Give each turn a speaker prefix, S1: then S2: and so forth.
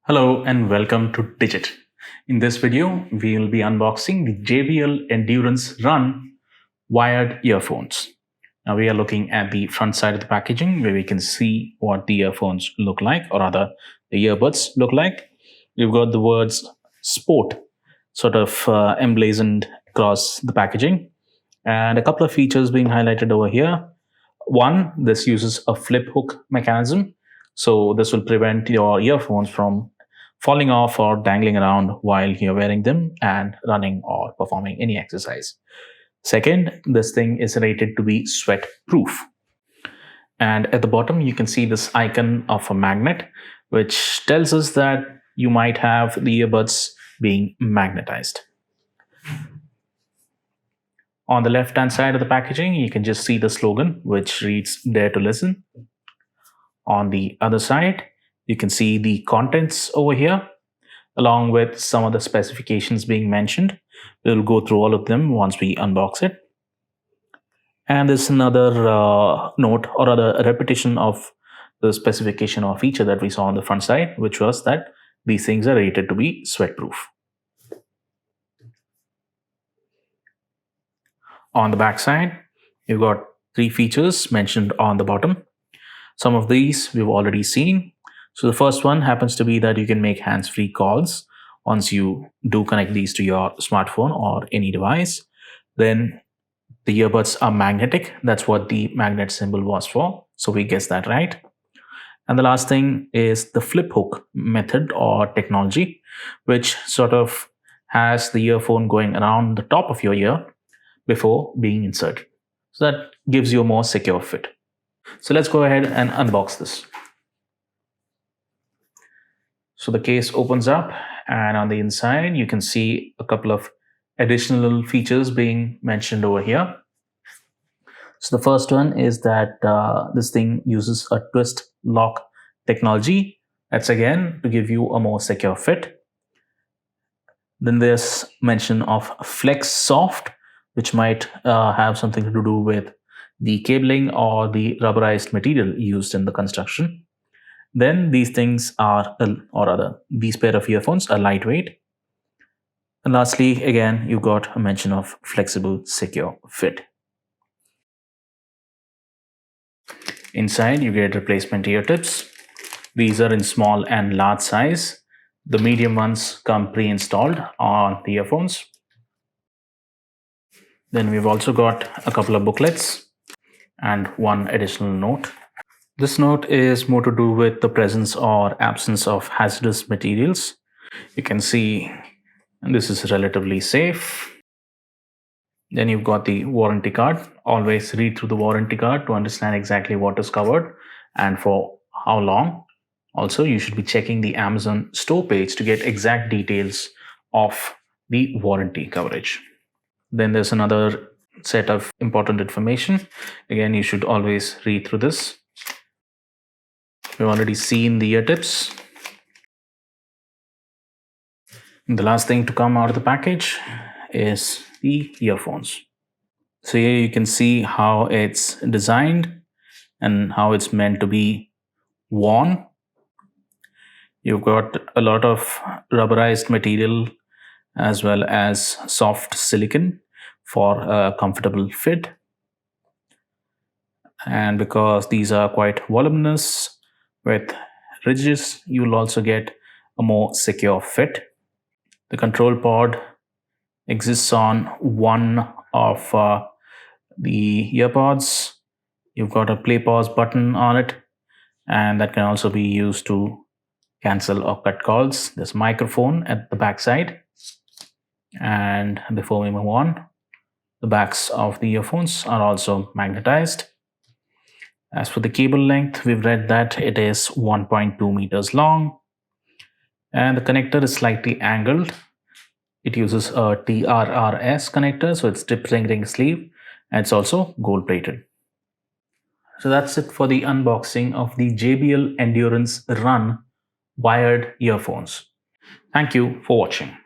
S1: Hello and welcome to Digit. In this video, we will be unboxing the JBL Endurance Run wired earphones. Now we are looking at the front side of the packaging where we can see what the earphones look like, or rather the earbuds look like. We've got the words sport sort of emblazoned across the packaging, and a couple of features being highlighted over here. One, this uses a flip hook mechanism. So this will prevent your earphones from falling off or dangling around while you're wearing them and running or performing any exercise. Second, this thing is rated to be sweat proof. And at the bottom, you can see this icon of a magnet, which tells us that you might have the earbuds being magnetized. On the left-hand side of the packaging, you can just see the slogan, which reads, "Dare to listen." On the other side, you can see the contents over here, along with some of the specifications being mentioned. We'll go through all of them once we unbox it. And there's another note, or rather a repetition of the specification or feature that we saw on the front side, which was that these things are rated to be sweat-proof. On the back side, you've got three features mentioned on the bottom. Some of these we've already seen. So the first one happens to be that you can make hands-free calls once you do connect these to your smartphone or any device. Then the earbuds are magnetic. That's what the magnet symbol was for. So we guessed that right. And the last thing is the flip hook method or technology, which sort of has the earphone going around the top of your ear before being inserted. So that gives you a more secure fit. So let's go ahead and unbox this. So the case opens up, and on the inside, you can see a couple of additional features being mentioned over here. So the first one is that this thing uses a Twistlock technology. That's again to give you a more secure fit. Then there's mention of FlexSoft, which might have something to do with the cabling or the rubberized material used in the construction. Then these things are, or rather, these pair of earphones are lightweight. And lastly, again, you got a mention of flexible, secure fit. Inside, you get replacement ear tips. These are in small and large size. The medium ones come pre-installed on the earphones. Then we've also got a couple of booklets and one additional note. This note is more to do with the presence or absence of hazardous materials. You can see this is relatively safe. Then you've got the warranty card. Always read through the warranty card to understand exactly what is covered and for how long. Also, you should be checking the Amazon store page to get exact details of the warranty coverage. Then there's another set of important information. Again, you should always read through this. We've already seen the ear tips. The last thing to come out of the package is the earphones. So here you can see how it's designed and how it's meant to be worn. You've got a lot of rubberized material as well as soft silicone for a comfortable fit. And because these are quite voluminous with ridges, you will also get a more secure fit. The control pod exists on one of the earpods. You've got a play pause button on it, and that can also be used to cancel or cut calls. There's a microphone at the back side. And before we move on, the backs of the earphones are also magnetized. As for the cable length, we've read that it is 1.2 meters long, and the connector is slightly angled. It uses a TRRS connector, so it's tip ring sleeve, and it's also gold plated. So that's it for the unboxing of the JBL Endurance Run wired earphones. Thank you for watching.